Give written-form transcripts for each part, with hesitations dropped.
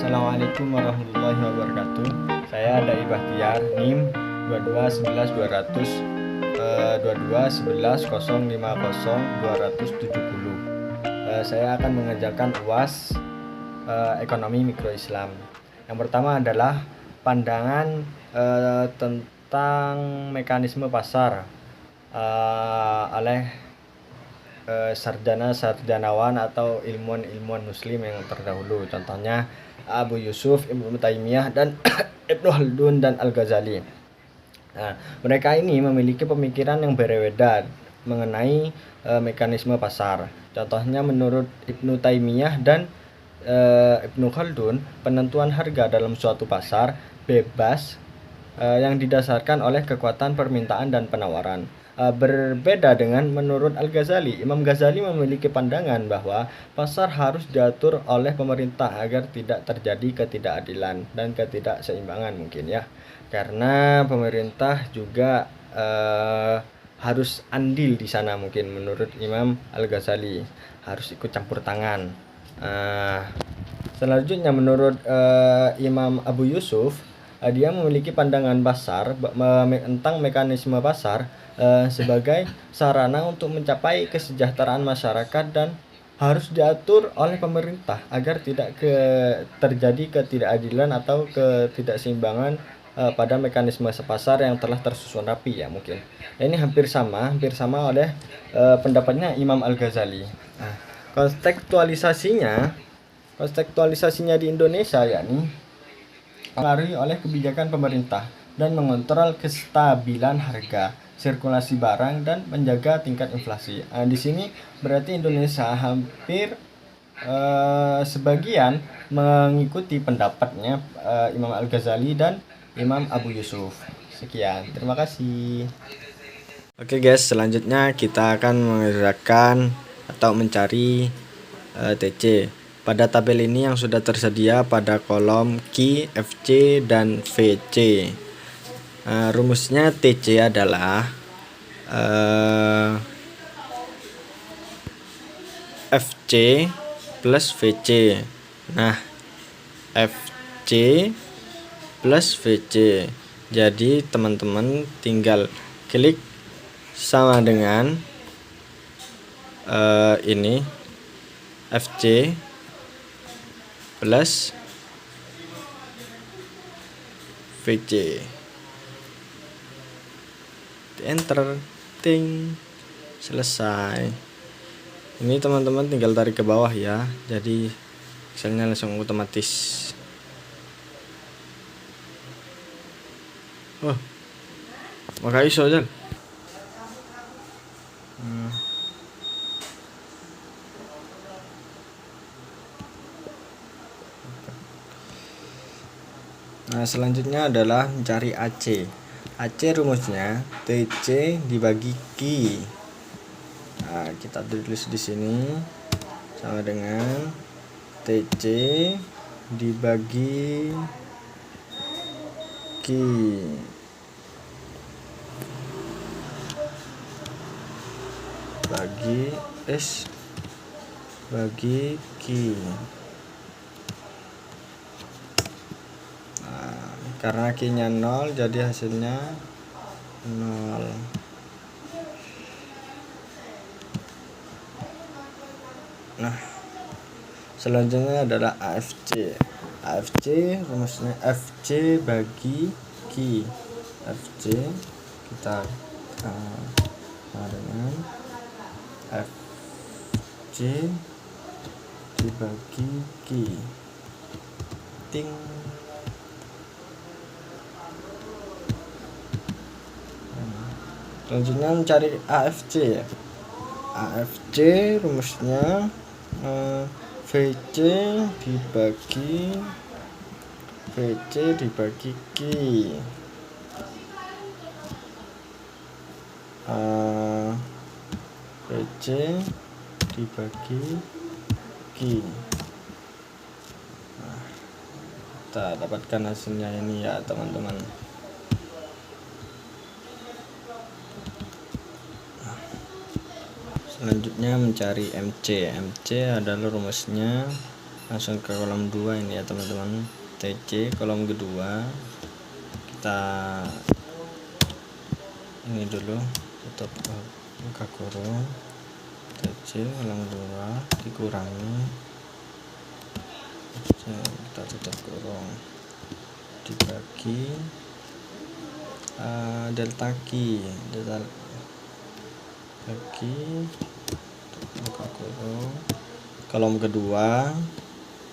Assalamualaikum warahmatullahi wabarakatuh. Saya Dai Bahtiar, NIM 2211 Saya akan mengerjakan UAS Ekonomi Mikro Islam. Yang pertama adalah pandangan tentang mekanisme pasar oleh sarjana-sarjanawan atau ilmuwan-ilmuwan muslim yang terdahulu, contohnya Abu Yusuf, Ibnu Taimiyah, dan Ibnu Khaldun dan Al-Ghazali. Nah, mereka ini memiliki pemikiran yang berbeda mengenai mekanisme pasar. Contohnya menurut Ibnu Taimiyah dan Ibnu Khaldun, penentuan harga dalam suatu pasar bebas yang didasarkan oleh kekuatan permintaan dan penawaran. Berbeda dengan menurut Al-Ghazali. Imam Ghazali memiliki pandangan bahwa pasar harus diatur oleh pemerintah agar tidak terjadi ketidakadilan dan ketidakseimbangan mungkin ya. Karena pemerintah juga harus andil di sana mungkin menurut Imam Al-Ghazali, harus ikut campur tangan. Selanjutnya menurut Imam Abu Yusuf, dia memiliki pandangan pasar tentang mekanisme pasar sebagai sarana untuk mencapai kesejahteraan masyarakat dan harus diatur oleh pemerintah agar tidak terjadi ketidakadilan atau ketidakseimbangan pada mekanisme pasar yang telah tersusun rapi ya mungkin. Ini hampir sama oleh pendapatnya Imam Al-Ghazali. Nah, kontekstualisasinya di Indonesia yakni dipengaruhi oleh kebijakan pemerintah dan mengontrol kestabilan harga, sirkulasi barang, dan menjaga tingkat inflasi. Di sini berarti Indonesia hampir sebagian mengikuti pendapatnya Imam Al-Ghazali dan Imam Abu Yusuf. Sekian, terima kasih. Oke guys, selanjutnya kita akan mengerjakan atau mencari TC. Pada tabel ini yang sudah tersedia pada kolom Q, FC, dan VC. Rumusnya TC adalah FC plus VC. Nah, FC plus VC. Jadi teman-teman tinggal klik sama dengan ini FC plus VC, enter, ting, selesai. Ini teman-teman tinggal tarik ke bawah ya, jadi Excelnya langsung otomatis. Maka iso aja. Nah, selanjutnya adalah mencari AC. AC rumusnya TC dibagi Q. Nah, kita tulis di sini sama dengan TC dibagi Q. Bagi S bagi Q. Karena Q-nya 0 jadi hasilnya 0. Nah, selanjutnya adalah AFC. AFC rumusnya FC bagi Q. FC kita dengan FC dibagi Q. Ting. Selanjutnya mencari AFC ya. AFC rumusnya VC dibagi Q. VC dibagi Q. Nah, kita dapatkan hasilnya ini ya teman-teman. Selanjutnya mencari MC. MC adalah rumusnya langsung ke kolom 2 ini ya teman-teman. TC kolom kedua kita ini dulu, tutup buka kurung, TC kolom 2 dikurangi, kita tutup kurung, dibagi delta Q, bagi buka kurung, kolom kedua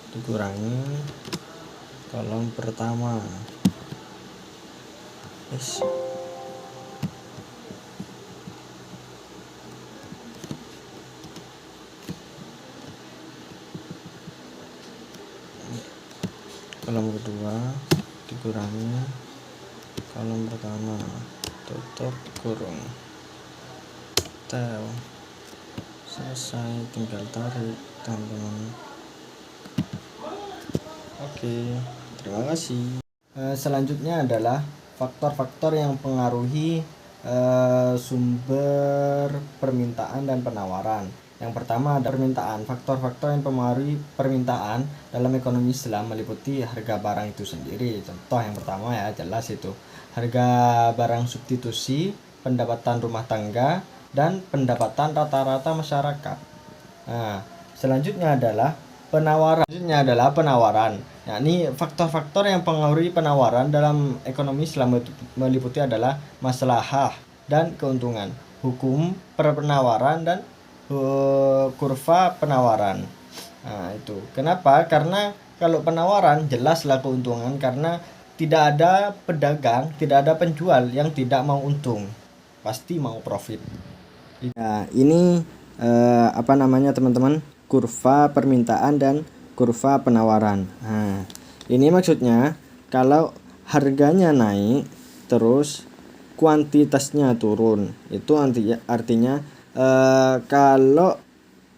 dikurangi kolom pertama. Yes. Kolom kedua dikurangi kolom pertama, tutup kurung, tel, selesai, tinggal tarik teman-teman. Oke, terima kasih. Selanjutnya adalah faktor-faktor yang mempengaruhi sumber permintaan dan penawaran. Yang pertama ada permintaan. Faktor-faktor yang mempengaruhi permintaan dalam ekonomi Islam meliputi harga barang itu sendiri. Contoh yang pertama ya jelas itu harga barang substitusi, pendapatan rumah tangga, dan pendapatan rata-rata masyarakat. Nah, selanjutnya adalah penawaran. Yakni faktor-faktor yang mempengaruhi penawaran dalam ekonomi Islam meliputi adalah maslahah dan keuntungan, hukum penawaran, dan kurva penawaran. Nah, itu. Kenapa? Karena kalau penawaran jelaslah keuntungan, karena tidak ada pedagang, tidak ada penjual yang tidak mau untung. Pasti mau profit. Nah, ini apa namanya teman-teman? Kurva permintaan dan kurva penawaran. Nah, ini maksudnya kalau harganya naik terus kuantitasnya turun. Itu artinya kalau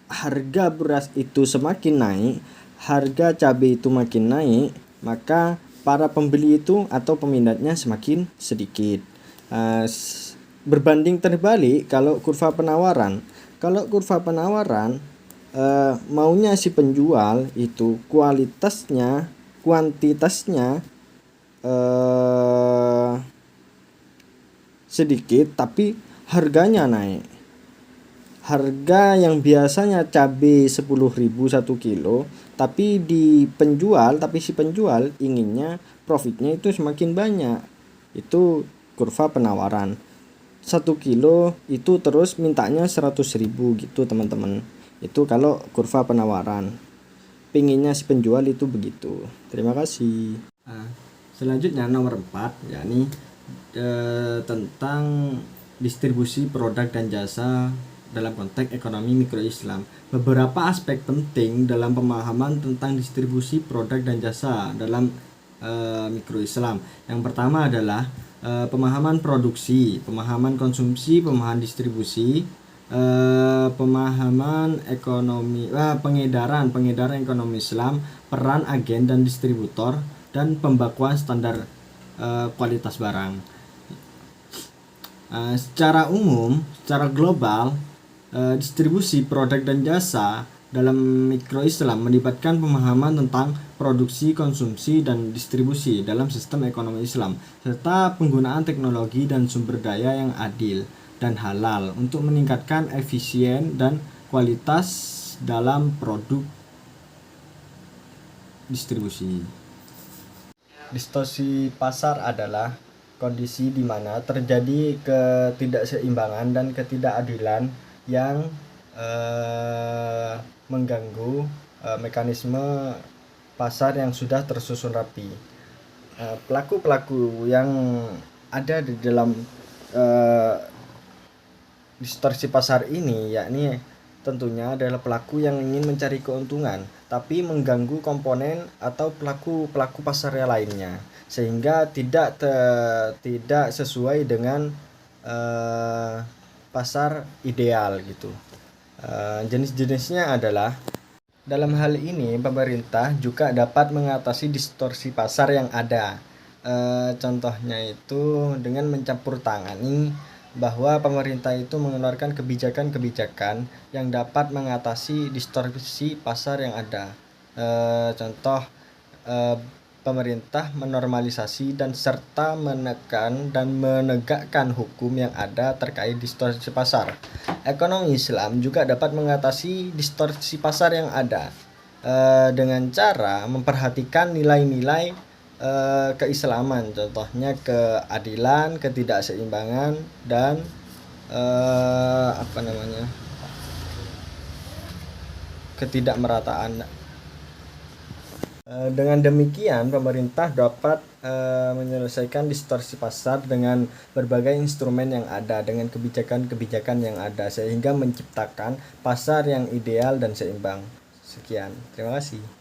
harga beras itu semakin naik, harga cabai itu makin naik, maka para pembeli itu atau peminatnya semakin sedikit. Berbanding terbalik kalau kurva penawaran. Kalau kurva penawaran maunya si penjual itu kuantitasnya sedikit tapi harganya naik. Harga yang biasanya cabai 10.000 1 kilo, tapi si penjual inginnya profitnya itu semakin banyak. Itu kurva penawaran. 1 kilo itu terus mintanya 100.000 gitu teman-teman. Itu kalau kurva penawaran. Pinginnya si penjual itu begitu. Terima kasih. Selanjutnya nomor 4 yakni tentang distribusi produk dan jasa dalam konteks ekonomi mikro Islam. Beberapa aspek penting dalam pemahaman tentang distribusi produk dan jasa dalam mikro Islam. Yang pertama adalah pemahaman produksi, pemahaman konsumsi, pemahaman distribusi, pemahaman ekonomi, pengedaran ekonomi Islam, peran agen dan distributor, dan pembakuan standar kualitas barang. Secara umum, secara global, distribusi produk dan jasa dalam mikro Islam melibatkan pemahaman tentang produksi, konsumsi, dan distribusi dalam sistem ekonomi Islam, serta penggunaan teknologi dan sumber daya yang adil dan halal untuk meningkatkan efisien dan kualitas dalam produk distribusi. Distorsi pasar adalah kondisi di mana terjadi ketidakseimbangan dan ketidakadilan yang mengganggu mekanisme pasar yang sudah tersusun rapi. Pelaku-pelaku yang ada di dalam distorsi pasar ini yakni tentunya adalah pelaku yang ingin mencari keuntungan tapi mengganggu komponen atau pelaku pasar yang lainnya sehingga tidak sesuai dengan pasar ideal gitu. Jenis-jenisnya adalah, dalam hal ini pemerintah juga dapat mengatasi distorsi pasar yang ada. Contohnya itu dengan mencampur tangani bahwa pemerintah itu mengeluarkan kebijakan-kebijakan yang dapat mengatasi distorsi pasar yang ada. Contoh, pemerintah menormalisasi dan serta menekan dan menegakkan hukum yang ada terkait distorsi pasar. Ekonomi Islam juga dapat mengatasi distorsi pasar yang ada dengan cara memperhatikan nilai-nilai keislaman, contohnya keadilan, ketidakseimbangan, dan ketidakmerataan. Dengan demikian, pemerintah dapat menyelesaikan distorsi pasar dengan berbagai instrumen yang ada, dengan kebijakan-kebijakan yang ada, sehingga menciptakan pasar yang ideal dan seimbang. Sekian, terima kasih.